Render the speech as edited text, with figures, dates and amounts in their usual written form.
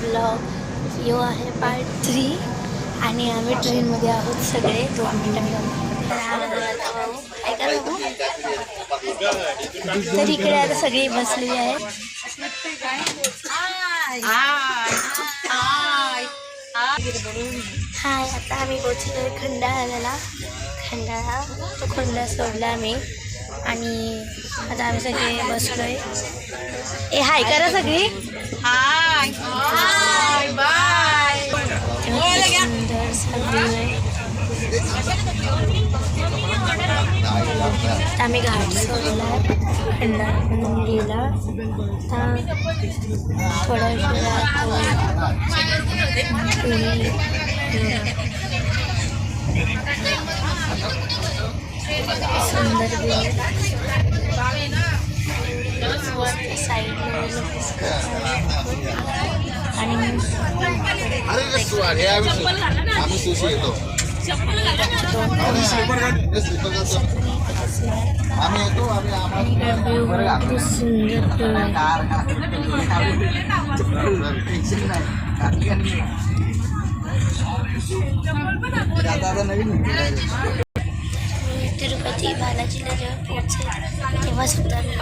Blog यो आहे part 3 आणि आम्ही ट्रेनमध्ये आहोत सगळे 2 मिनिटांनी। तर इकडे आता सगळी बसलेली आहेत। हाय, आता आम्ही पोहोचलो खंडाळ्याला। तो खंडा सोडला आम्ही आणि आता आम्ही सगळे बसलोय। ए हाय करा सगळी, हाय हाय बाय। सुंदर सगळी आम्ही घाट सोडला, खंडाळ्यातून गेला। थोड्या सुंदर साईड तिरुपती बालाजीला जेव्हा पोहोचेल तेव्हा सुद्धा मी